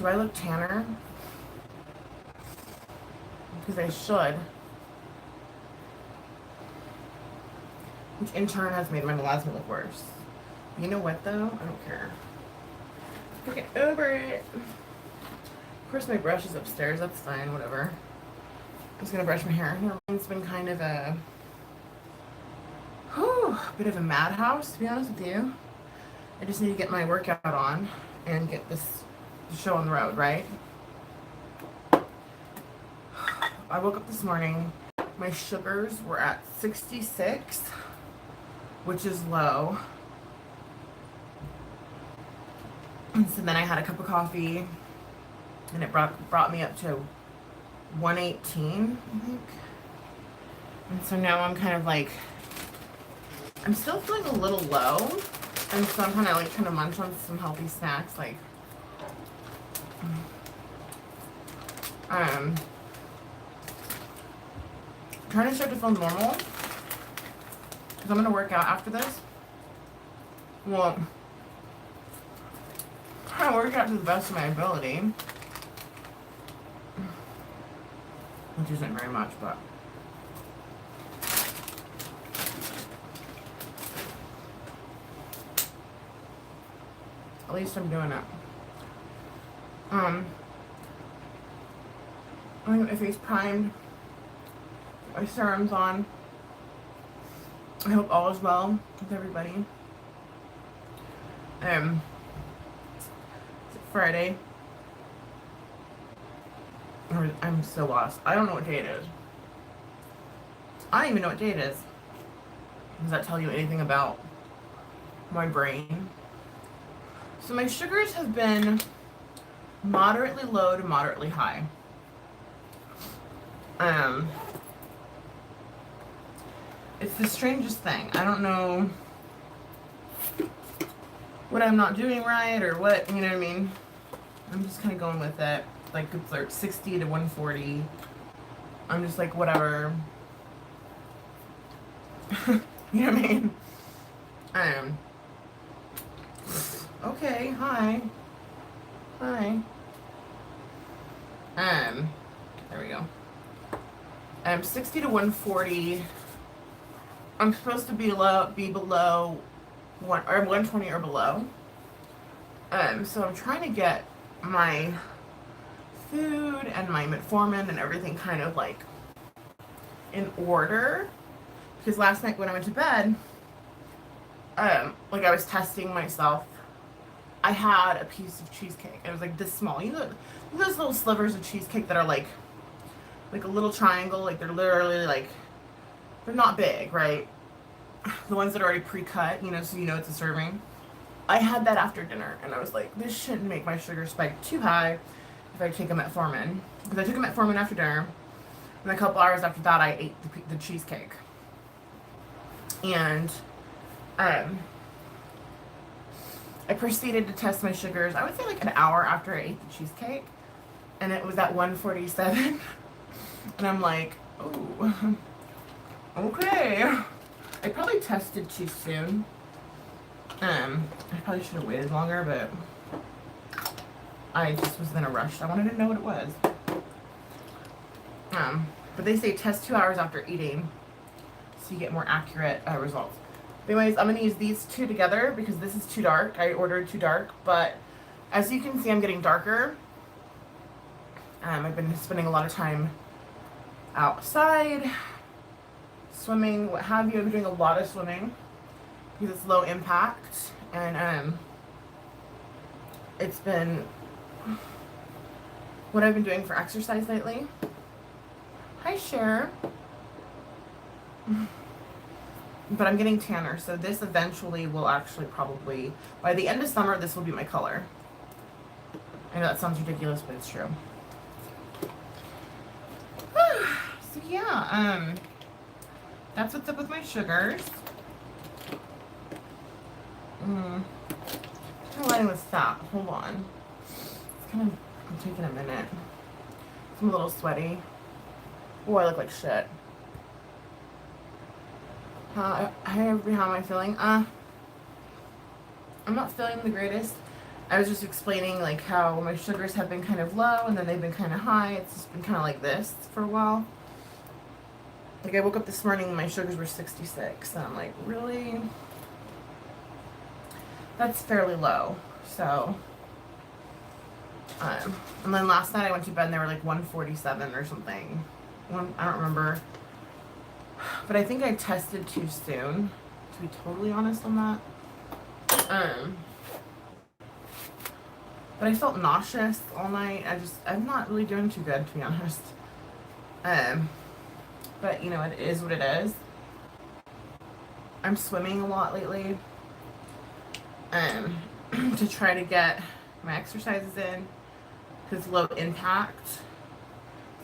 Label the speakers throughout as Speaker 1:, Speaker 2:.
Speaker 1: I look tanner? Because I should. Which in turn has made my melasma look worse. You know what though? I don't care. Get over it. Of course my brush is upstairs. That's fine. Whatever. I'm just gonna brush my hair. It's been kind of a bit of a madhouse, to be honest with you. I just need to get my workout on and get this show on the road, right? I woke up this morning. My sugars were at 66, which is low. And so then I had a cup of coffee, and it brought me up to 118, I think. And so now I'm kind of like, I'm still feeling a little low, and so I'm kind of munch on some healthy snacks, like trying to start to feel normal, because I'm gonna work out after this. Well, I work out to the best of my ability, which isn't very much, but at least I'm doing it. I got my face primed, my serum's on. I hope all is well with everybody. It's Friday. I'm so lost. I don't know what day it is. I don't even know what day it is. Does that tell you anything about my brain? So my sugars have been moderately low to moderately high. It's the strangest thing. I don't know what I'm not doing right or what, you know what I mean? I'm just kind of going with it. Like, it's like 60 to 140. I'm just like, whatever. You know what I mean? Okay, hi. Hi. There we go. 60 to 140. I'm supposed to be below 120 or below. So I'm trying to get my food and my metformin and everything kind of like in order, because last night when I went to bed, like I was testing myself. I had a piece of cheesecake. It was like this small. You know those little slivers of cheesecake that are like a little triangle, like they're literally like, they're not big, right? The ones that are already pre-cut, you know, so you know it's a serving. I had that after dinner, and I was like, this shouldn't make my sugar spike too high if I take a metformin. Because I took a metformin after dinner, and a couple hours after that, I ate the cheesecake. And I proceeded to test my sugars, I would say like an hour after I ate the cheesecake, and it was at 147. And I'm like, oh, okay. I probably tested too soon. I probably should have waited longer, but I just was in a rush. I wanted to know what it was. But they say test 2 hours after eating so you get more accurate results. But anyways, I'm going to use these two together because this is too dark. I ordered too dark, but as you can see, I'm getting darker. I've been spending a lot of time outside, swimming, what have you. I've been doing a lot of swimming because it's low impact, and it's been what I've been doing for exercise lately. Hi, Cher. But I'm getting tanner, so this eventually will actually probably, by the end of summer, this will be my color. I know that sounds ridiculous, but it's true. So yeah, that's what's up with my sugars. I'm letting this stop. Hold on. It's kind of taking a minute. I'm a little sweaty. Oh, I look like shit. How am I feeling? I'm not feeling the greatest. I was just explaining like how my sugars have been kind of low and then they've been kind of high. It's just been kind of like this for a while. Like I woke up this morning and my sugars were 66 and I'm like, really? That's fairly low. So, and then last night I went to bed and they were like 147 or something. I don't remember. But I think I tested too soon, to be totally honest on that. But I felt nauseous all night. I'm not really doing too good, to be honest. But you know, it is what it is. I'm swimming a lot lately. To try to get my exercises in, because low impact.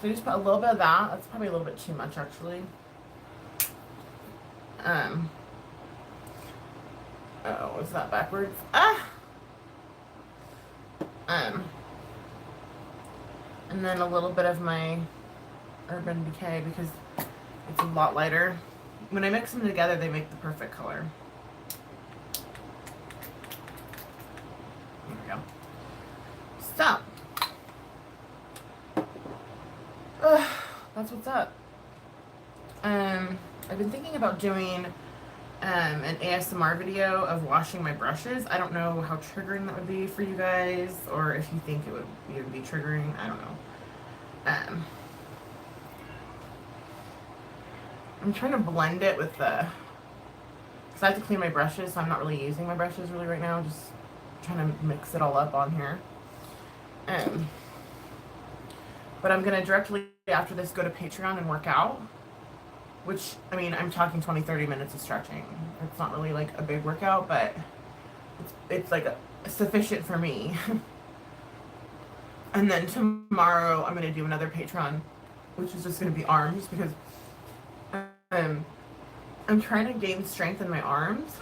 Speaker 1: So I just put a little bit of that. That's probably a little bit too much, actually. Oh, is that backwards? And then a little bit of my Urban Decay because it's a lot lighter. When I mix them together, they make the perfect color. There we go. So, that's what's up. I've been thinking about doing an ASMR video of washing my brushes. I don't know how triggering that would be for you guys, or if you think it would be triggering. I don't know. I'm trying to blend it with the, because I have to clean my brushes, so I'm not really using my brushes really right now. Just trying to mix it all up on here. But I'm gonna directly after this go to Patreon and work out. Which, I mean, I'm talking 20-30 minutes of stretching. It's not really like a big workout, but it's like sufficient for me. And then tomorrow I'm going to do another Patreon, which is just going to be arms, because I'm trying to gain strength in my arms.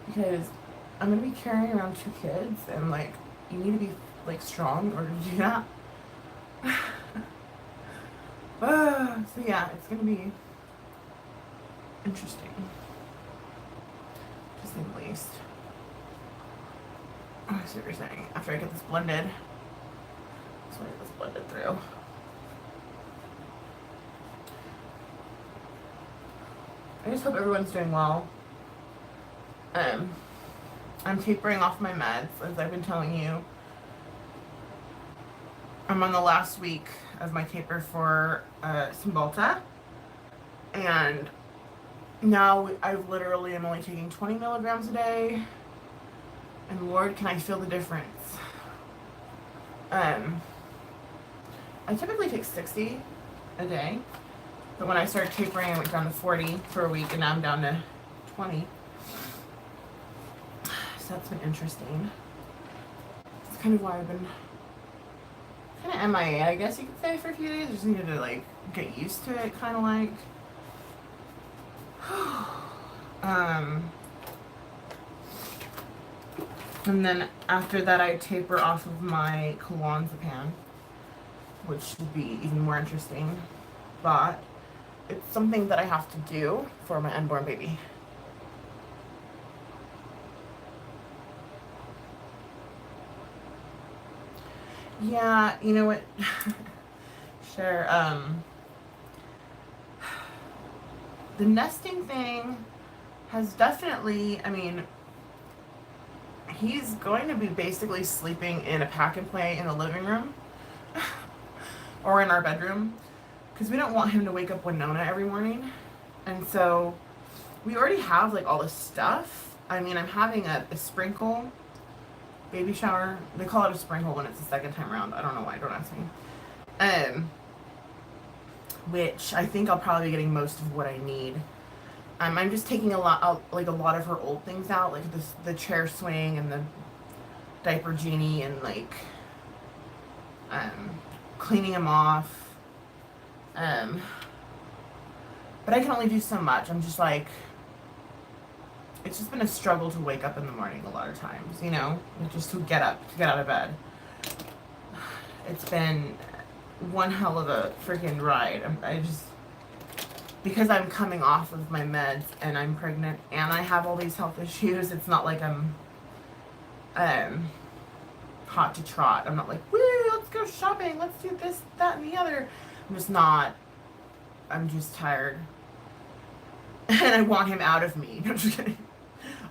Speaker 1: Because I'm going to be carrying around 2 kids, and like, you need to be like strong in order to do that. So yeah, it's gonna be interesting, to say the least. Oh, I see what you're saying. After I get this blended, so I get this blended through. I just hope everyone's doing well. I'm tapering off my meds, as I've been telling you. I'm on the last week of my taper for Cymbalta, and now I've literally am only taking 20 milligrams a day, and Lord, can I feel the difference. I typically take 60 a day, but when I started tapering, I went down to 40 for a week, and now I'm down to 20. So that's been interesting. It's kind of why I've been kind of MIA, I guess you could say, for a few days. I just needed to like get used to it, kind of like. And then after that, I taper off of my clonazepam, which will be even more interesting. But it's something that I have to do for my unborn baby. Yeah, you know what? Sure. The nesting thing has definitely, I mean, he's going to be basically sleeping in a pack and play in the living room or in our bedroom, because we don't want him to wake up Winona every morning. And so we already have like all this stuff. I mean, I'm having a sprinkle baby shower. They call it a sprinkle when it's the second time around. I don't know why, don't ask me. Which I think I'll probably be getting most of what I need. I'm just taking a lot of her old things out, like the chair swing and the diaper genie, and like cleaning them off. But I can only do so much. I'm just like, it's just been a struggle to wake up in the morning a lot of times, you know, just to get out of bed. It's been one hell of a freaking ride. because I'm coming off of my meds and I'm pregnant and I have all these health issues, it's not like I'm hot to trot. I'm not like, woo, let's go shopping, let's do this, that, and the other. I'm just not. I'm just tired. And I want him out of me. No, I'm just kidding.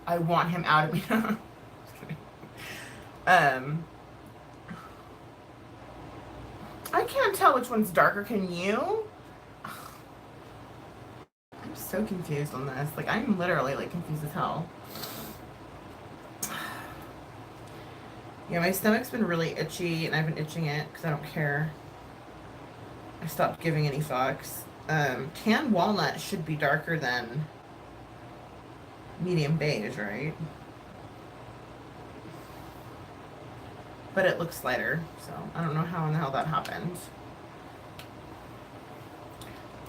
Speaker 1: I want him out of me. Just kidding. I can't tell which one's darker. Can you? I'm so confused on this. Like, I'm literally, like, confused as hell. Yeah, my stomach's been really itchy, and I've been itching it because I don't care. I stopped giving any fucks. Tan walnut should be darker than medium beige, right? But it looks lighter, so I don't know how in the hell that happened.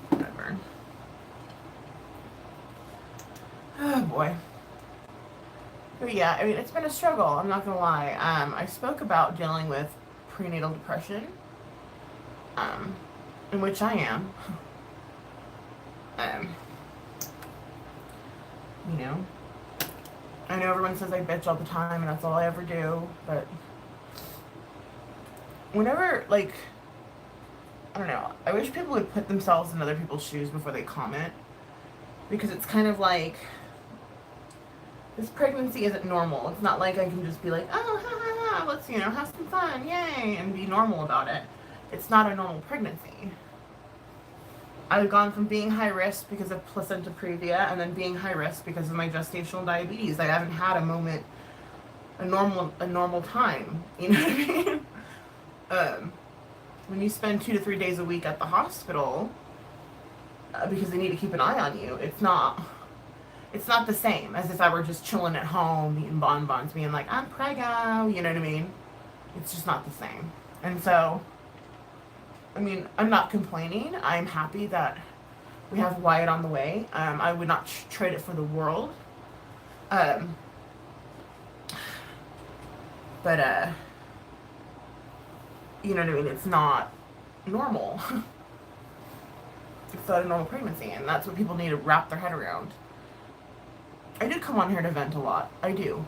Speaker 1: Whatever. Oh boy. But yeah, I mean, it's been a struggle, I'm not gonna lie. I spoke about dealing with prenatal depression, in which I am. You know, I know everyone says I bitch all the time and that's all I ever do, but whenever, like, I don't know, I wish people would put themselves in other people's shoes before they comment, because it's kind of like, this pregnancy isn't normal. It's not like I can just be like, oh, ha, ha, ha, let's, you know, have some fun, yay, and be normal about it. It's not a normal pregnancy. I've gone from being high risk because of placenta previa and then being high risk because of my gestational diabetes. I haven't had a moment, a normal time. You know what I mean? When you spend 2 to 3 days a week at the hospital because they need to keep an eye on you, it's not the same as if I were just chilling at home eating bonbons, being like, I'm preggo. You know what I mean? It's just not the same. And so, I mean, I'm not complaining. I'm happy that we have Wyatt on the way. I would not trade it for the world. But, you know what I mean? It's not normal. It's not a normal pregnancy, and that's what people need to wrap their head around. I do come on here to vent a lot. I do.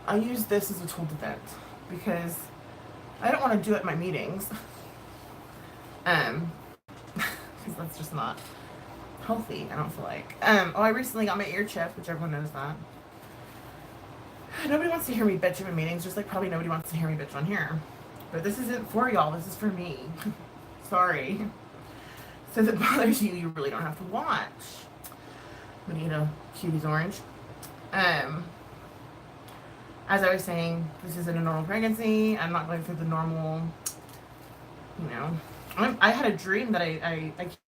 Speaker 1: I use this as a tool to vent, because I don't want to do it at my meetings. Because that's just not healthy, I don't feel like. I recently got my ear chipped, which everyone knows that. Nobody wants to hear me bitch in my meetings, just like probably nobody wants to hear me bitch on here. But this isn't for y'all, this is for me. Sorry. So if it bothers you, you really don't have to watch. I'm gonna eat a Cutie's orange. As I was saying, this isn't a normal pregnancy. I'm not going through the normal, you know. I had a dream that I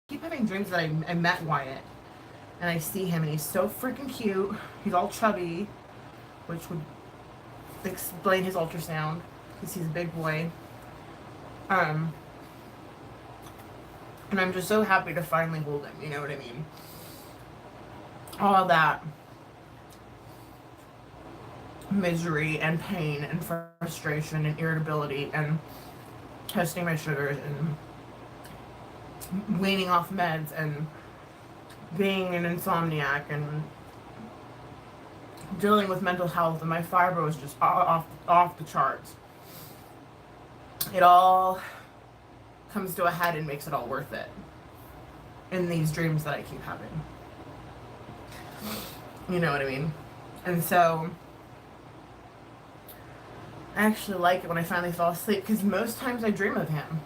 Speaker 1: keep having dreams that I met Wyatt. And I see him and he's so freaking cute. He's all chubby, which would explain his ultrasound, because he's a big boy. And I'm just so happy to finally hold him, you know what I mean? All that misery and pain and frustration and irritability and testing my sugars and weaning off meds and being an insomniac and dealing with mental health, and my fibro was just off the charts. It all comes to a head and makes it all worth it in these dreams that I keep having. You know what I mean? And so I actually like it when I finally fall asleep, because most times I dream of him.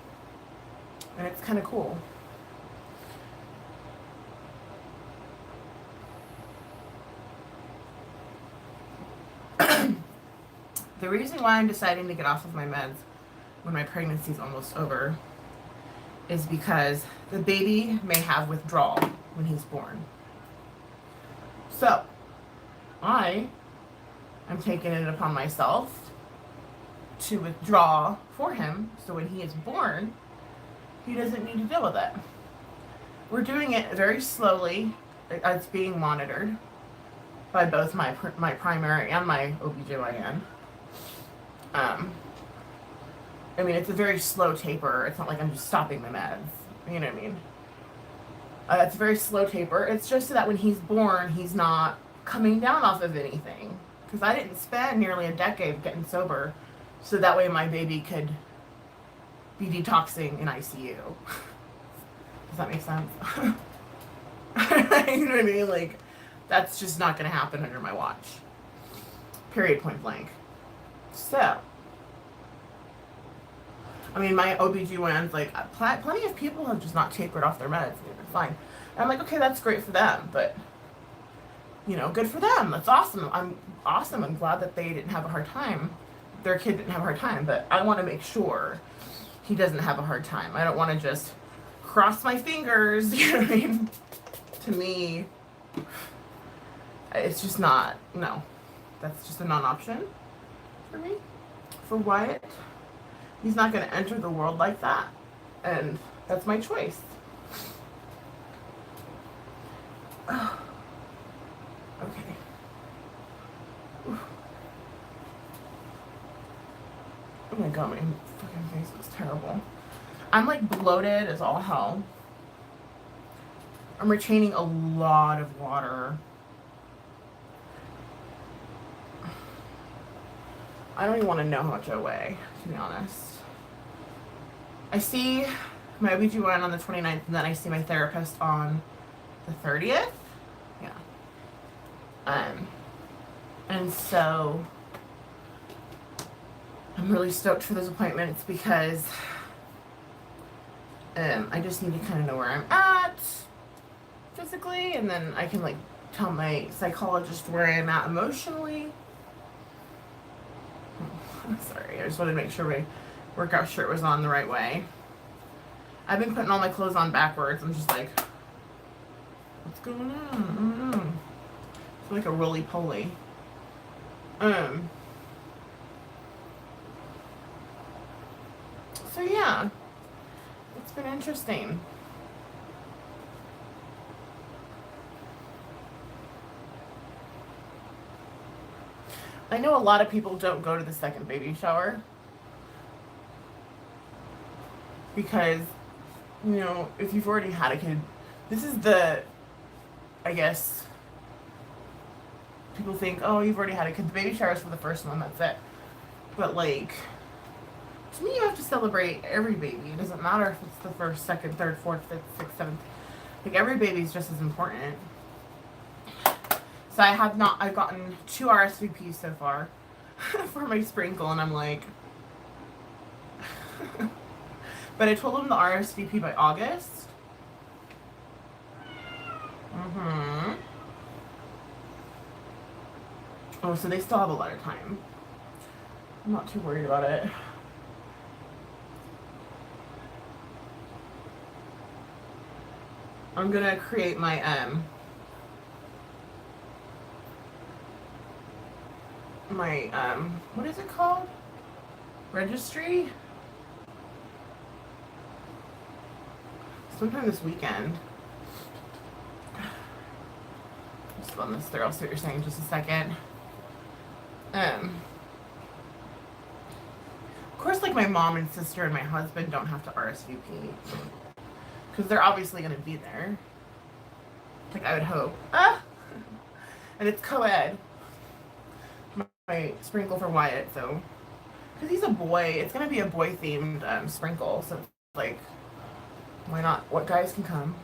Speaker 1: And it's kind of cool. The reason why I'm deciding to get off of my meds when my pregnancy is almost over is because the baby may have withdrawal when he's born. So, I am taking it upon myself to withdraw for him, so when he is born, he doesn't need to deal with it. We're doing it very slowly. It's being monitored by both my primary and my OBGYN. I mean, it's a very slow taper. It's not like I'm just stopping the meds. You know what I mean? It's a very slow taper. It's just so that when he's born, he's not coming down off of anything. Because I didn't spend nearly a decade getting sober, so that way my baby could be detoxing in ICU. Does that make sense? You know what I mean? Like, that's just not going to happen under my watch. Period, point blank. So, I mean, my OBGYN's like, plenty of people have just not tapered off their meds and they've been fine. And I'm like, okay, that's great for them, but, you know, good for them. That's awesome. I'm awesome. I'm glad that they didn't have a hard time. Their kid didn't have a hard time, but I want to make sure he doesn't have a hard time. I don't want to just cross my fingers, you know what I mean? To me, it's just not, no. That's just a non-option for me. For Wyatt, he's not going to enter the world like that. And that's my choice. Okay. Oh my god, my fucking face was terrible. I'm like bloated as all hell. I'm retaining a lot of water. I don't even want to know how much I weigh, to be honest. I see my OBGYN on the 29th, and then I see my therapist on the 30th. Yeah. And so I'm really stoked for those appointments because I just need to kind of know where I'm at physically, and then I can like tell my psychologist where I'm at emotionally. Sorry, I just wanted to make sure my workout shirt was on the right way. I've been putting all my clothes on backwards. I'm just like, what's going on? I don't know. I feel like a roly-poly. So yeah, it's been interesting. I know a lot of people don't go to the second baby shower because, you know, if you've already had a kid, this is the, I guess, people think, oh, you've already had a kid. The baby shower is for the first one, that's it. But, like, to me, you have to celebrate every baby. It doesn't matter if it's the first, second, third, fourth, fifth, sixth, seventh. Like, every baby is just as important. So I've gotten 2 RSVPs so far for my sprinkle, and I'm like, but I told them the RSVP by August. Oh, so they still have a lot of time. I'm not too worried about it. I'm gonna create my what is it called? Registry? Sometime this weekend. Just run this through. I'll see what you're saying in just a second. Of course, like my mom and sister and my husband don't have to RSVP because they're obviously going to be there. Like I would hope. And it's co-ed. My sprinkle for Wyatt, so because he's a boy, it's going to be a boy-themed sprinkle. So like, why not? What guys can come?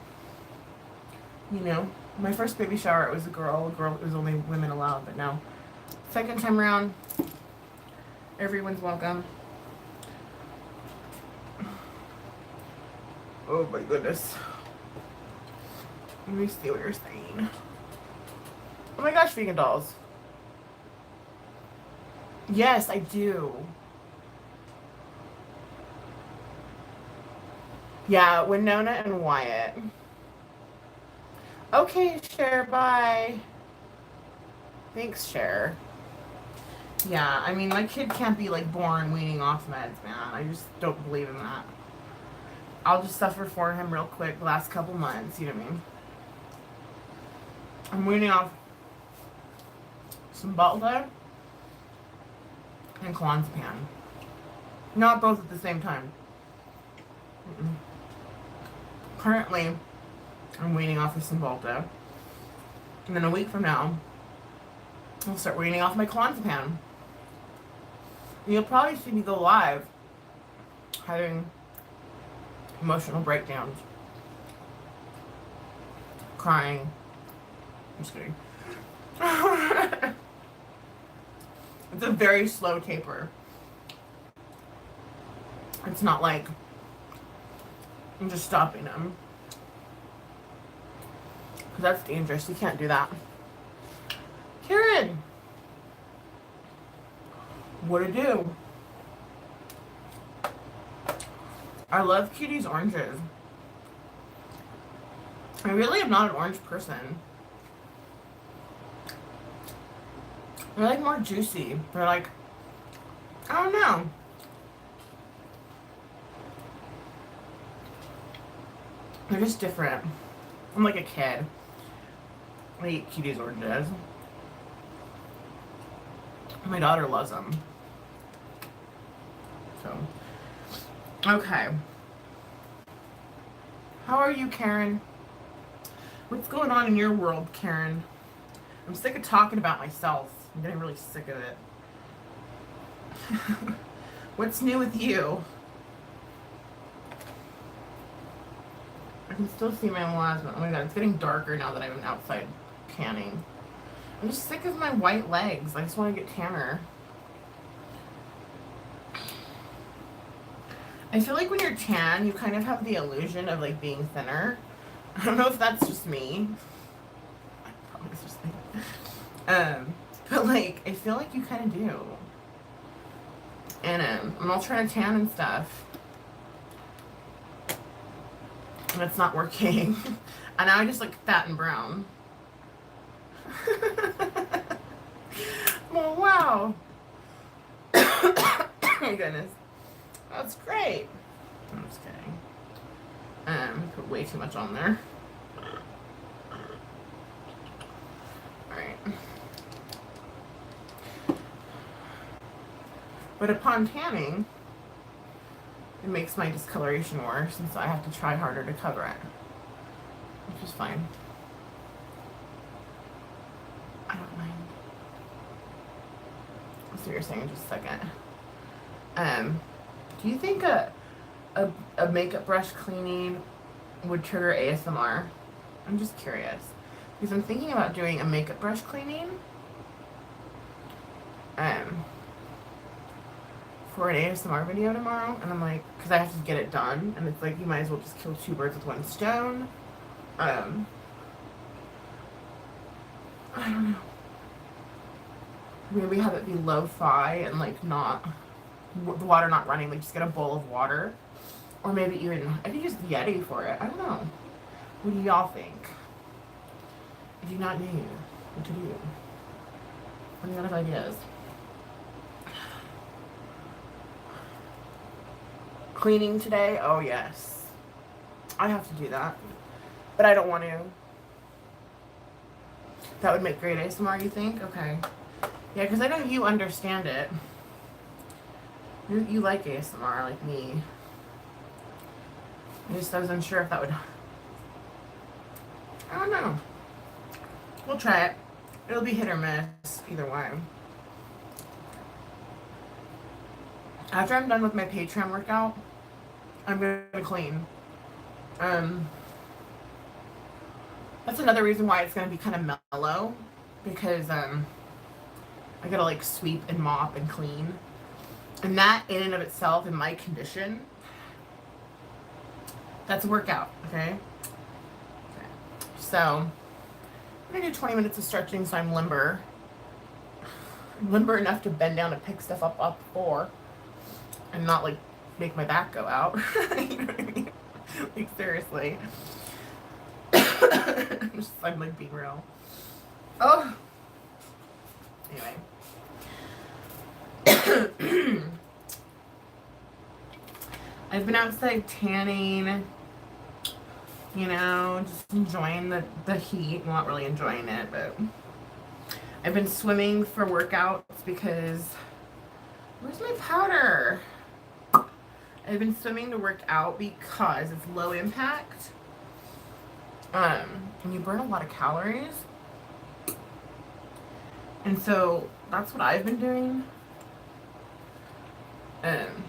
Speaker 1: You know, my first baby shower, it was a girl. It was only women allowed, but now, second time around, everyone's welcome. Oh my goodness. Let me see what you're saying. Oh my gosh, vegan dolls. Yes, I do. Yeah, Winona and Wyatt. Okay, Cher, bye. Thanks, Cher. Yeah, I mean, my kid can't be, like, born weaning off meds, man. I just don't believe in that. I'll just suffer for him real quick the last couple months, you know what I mean? I'm weaning off some Balta and clonazepam. Not both at the same time. Currently, I'm weaning off the Cymbalta. And then a week from now, I'll start weaning off my clonazepam. And you'll probably see me go live having emotional breakdowns, crying. I'm just kidding. It's a very slow taper. It's not like I'm just stopping them. Because that's dangerous. You can't do that. Karen! What'd it do? I love Cutie's oranges. I really am not an orange person. They're like more juicy. They're like, I don't know. They're just different. I'm like a kid. I eat Cutie's oranges. My daughter loves them. So, okay. How are you, Karen? What's going on in your world, Karen? I'm sick of talking about myself. I'm getting really sick of it. What's new with you? I can still see my melasma. Oh my god, it's getting darker now that I'm outside tanning. I'm just sick of my white legs. I just want to get tanner. I feel like when you're tan, you kind of have the illusion of like being thinner. I don't know if that's just me. Probably it's just me. But like, I feel like you kind of do. And I'm all trying to tan and stuff. And it's not working. And now I just look fat and brown. Oh, wow. Oh my goodness. That's great. I'm just kidding. Put way too much on there. Alright. But upon tanning, it makes my discoloration worse, and so I have to try harder to cover it. Which is fine. I don't mind. I'll see what you're saying in just a second. Do you think a makeup brush cleaning would trigger ASMR? I'm just curious. Because I'm thinking about doing a makeup brush cleaning. For an ASMR video tomorrow. And I'm like, because I have to get it done. And it's like, you might as well just kill two birds with one stone. I don't know. Maybe have it be lo-fi and like not, the water not running, like just get a bowl of water. Or maybe even, I could use the Yeti for it. I don't know. What do y'all think? I do not know what to do. Any other ideas? Cleaning today? Oh yes. I have to do that. But I don't want to. That would make great ASMR, you think? Okay. Yeah, because I know you understand it. You like ASMR like me. I was unsure if that would... I don't know. We'll try it. It'll be hit or miss either way. After I'm done with my Patreon workout, I'm going to clean. That's another reason why it's going to be kind of mellow. Because I got to like sweep and mop and clean. And that in and of itself, in my condition, that's a workout, okay? So, I'm going to do 20 minutes of stretching so I'm limber. Limber enough to bend down and pick stuff up off the floor. And not, like, make my back go out. You know what I mean? Like, seriously. I'm, like, being real. Oh! Anyway. I've been outside tanning, you know, just enjoying the heat. Well, not really enjoying it, but I've been swimming for workouts because, where's my powder? I've been swimming to work out because it's low impact And you burn a lot of calories. And so that's what I've been doing. Um,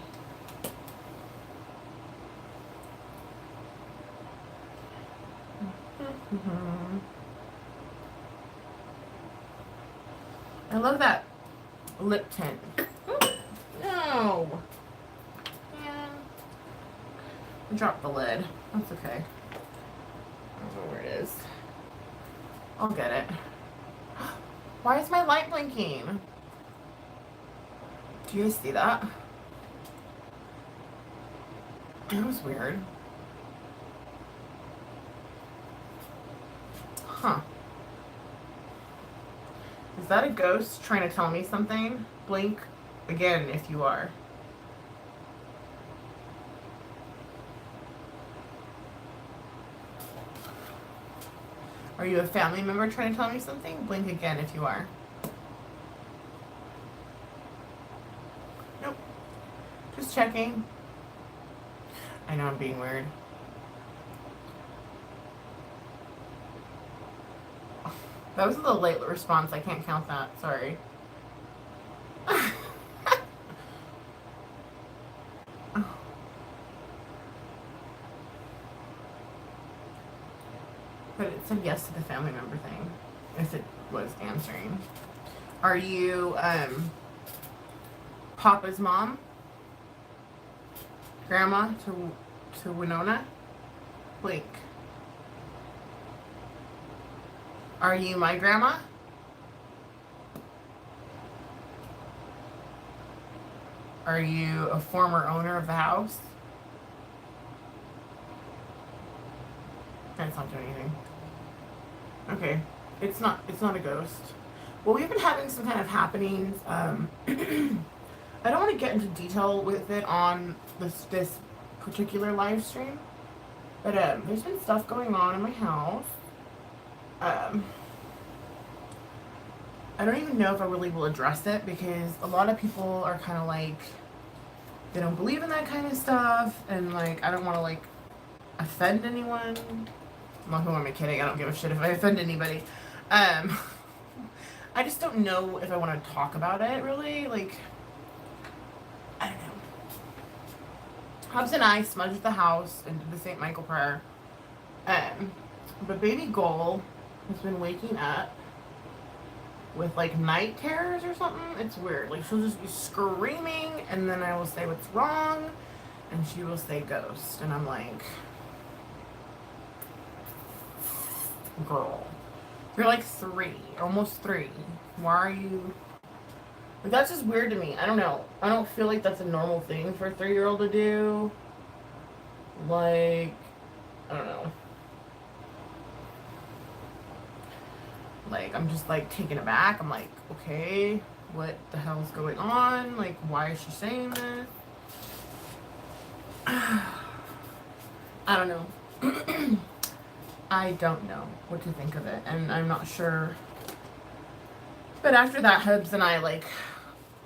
Speaker 1: I love that lip tint. No. Yeah. I dropped the lid. That's okay. I don't know where it is. I'll get it. Why is my light blinking? Do you guys see that? That was weird. Huh. Is that a ghost trying to tell me something? Blink again if you are. Are you a family member trying to tell me something? Blink again if you are. Nope. Just checking. I know I'm being weird. That was a little late response. I can't count that. Sorry. But it said yes to the family member thing. If it was answering. Are you Papa's mom? Grandma to Winona? Blink. Are you my grandma? Are you a former owner of the house? That's not doing anything. Okay. It's not a ghost. Well, we've been having some kind of happenings. I don't want to get into detail with it on this particular live stream, but there's been stuff going on in my house. I don't even know if I really will address it because a lot of people are kind of like, they don't believe in that kind of stuff, and like I don't want to like offend anyone. Well, who am I kidding? I don't give a shit if I offend anybody. I just don't know if I want to talk about it really. Like, I don't know. Hubs and I smudged the house and did the St. Michael prayer. But baby Goal has been waking up with like night terrors or something. It's weird. Like she'll just be screaming and then I will say what's wrong and she will say ghost. And I'm like, girl, you're like 3, almost 3. Why are you... Like, that's just weird to me. I don't know. I don't feel like that's a normal thing for a 3-year-old to do. Like, I don't know. Like, I'm just, like, taken aback. I'm like, okay, what the hell's going on? Like, why is she saying this? I don't know. I don't know what to think of it. And I'm not sure. But after that, Hubs and I, like,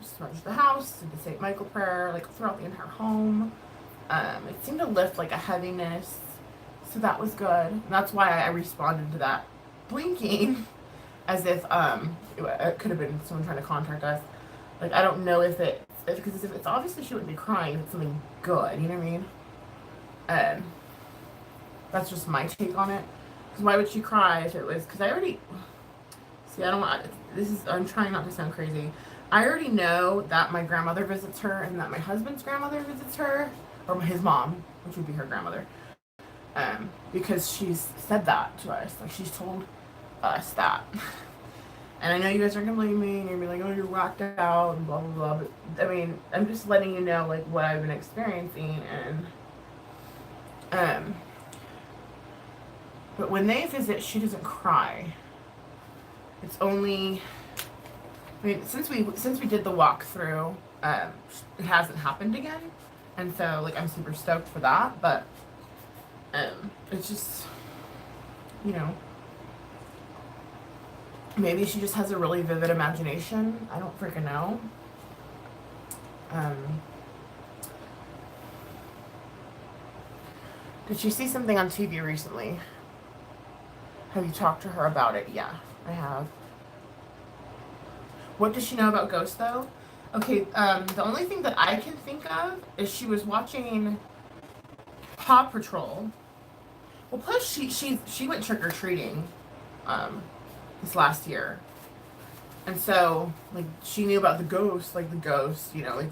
Speaker 1: smudged the house, did the St. Michael prayer, like, throughout the entire home. It seemed to lift, like, a heaviness. So that was good. And that's why I responded to that blinking as if it could have been someone trying to contact us. Like, I don't know if it's... Because if it's obviously she wouldn't be crying if it's something good, you know what I mean? That's just my take on it. Because why would she cry if it was... Because I already... See, I don't want... I'm trying not to sound crazy. I already know that my grandmother visits her and that my husband's grandmother visits her. Or his mom, which would be her grandmother. Because she's said that to us. Like, she's told us that. And I know you guys are going to blame me and you're going to be like, oh, you're whacked out and blah, blah, blah. But, I mean, I'm just letting you know, like, what I've been experiencing. And, but when they visit, she doesn't cry. It's only... I mean, since we did the walkthrough, it hasn't happened again. And so, like, I'm super stoked for that. But, it's just, you know... Maybe she just has a really vivid imagination. I don't freaking know. Did you see something on TV recently? Have you talked to her about it? Yeah, I have. What does she know about ghosts, though? Okay, the only thing that I can think of is she was watching Paw Patrol. Well, plus she went trick or treating, this last year, and so like she knew about the ghost, like the ghost, you know, like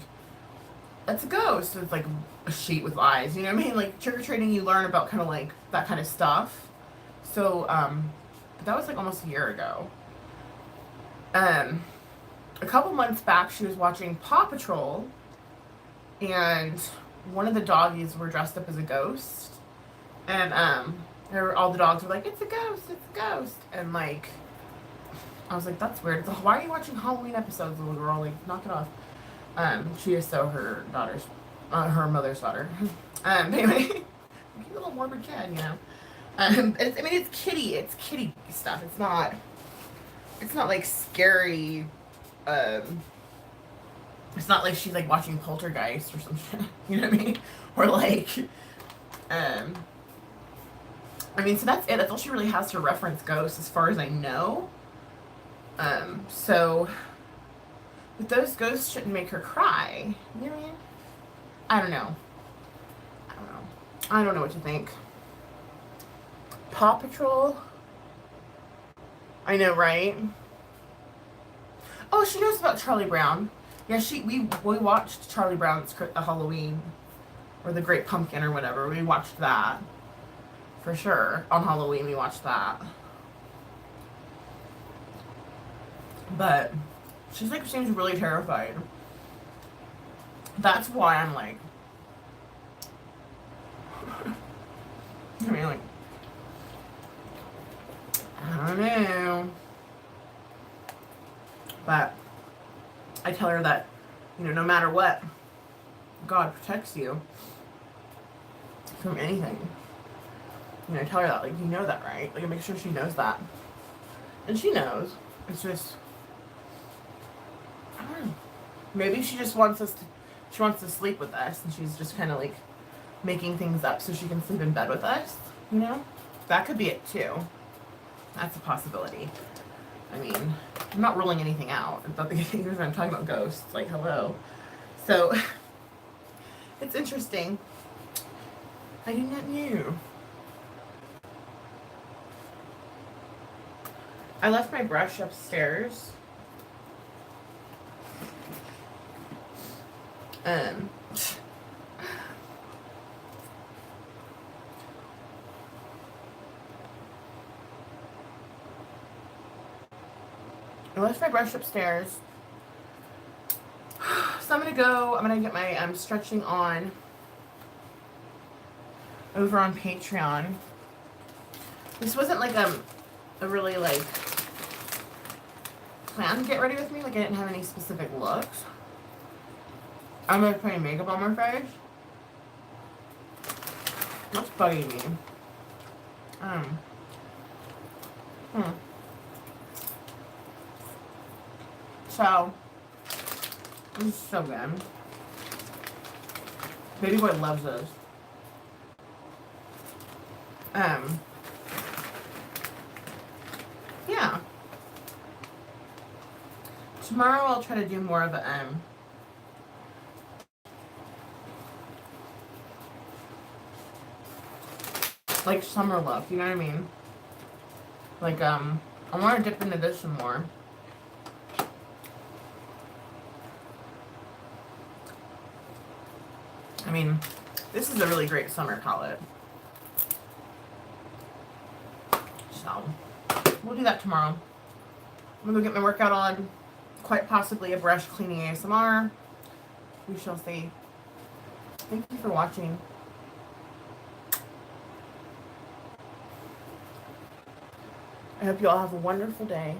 Speaker 1: that's a ghost. It's like a sheet with eyes, you know what I mean? Like trick or treating, you learn about kind of like that kind of stuff. So that was like almost a year ago. A couple months back, she was watching Paw Patrol, and one of the doggies were dressed up as a ghost, and all the dogs were like, "It's a ghost! It's a ghost!" And like, I was like, "That's weird. Why are you watching Halloween episodes, little girl? Like, knock it off." She is so her mother's daughter. But anyway, cute little morbid kid, you know. I mean, it's kitty stuff. It's not like scary. It's not like she's like watching Poltergeist or some shit. You know what I mean? Or like, I mean, so that's it. That's all she really has to reference ghosts, as far as I know. So, but those ghosts shouldn't make her cry. You know what I mean? I don't know. I don't know what to think. Paw Patrol. I know, right? Oh, she knows about Charlie Brown. Yeah, we watched Charlie Brown's Halloween, or the Great Pumpkin or whatever. We watched that for sure on Halloween. We watched that, but she's like seems really terrified. That's why I'm like, I mean, like, I don't know. But I tell her that, you know, no matter what, God protects you from anything. You know, I tell her that, like, you know that, right? Like, I make sure she knows that. And she knows. It's just, I don't know. Maybe she just wants she wants to sleep with us, and she's just kind of like making things up so she can sleep in bed with us, you know? That could be it too. That's a possibility. I mean, I'm not ruling anything out. I'm talking about ghosts. Like, hello. So, it's interesting. I do not know. I left my brush upstairs. I left my brush upstairs. So I'm gonna get my stretching on over on Patreon. This wasn't like a really like planned get ready with me. Like I didn't have any specific looks. I'm gonna put makeup on my face. What's bugging me? So, this is so good. Baby boy loves this. Yeah. Tomorrow I'll try to do more of a, like summer look, you know what I mean? Like, I want to dip into this some more. I mean, this is a really great summer palette. So, we'll do that tomorrow. I'm gonna go get my workout on. Quite possibly a brush cleaning ASMR. We shall see. Thank you for watching. I hope you all have a wonderful day.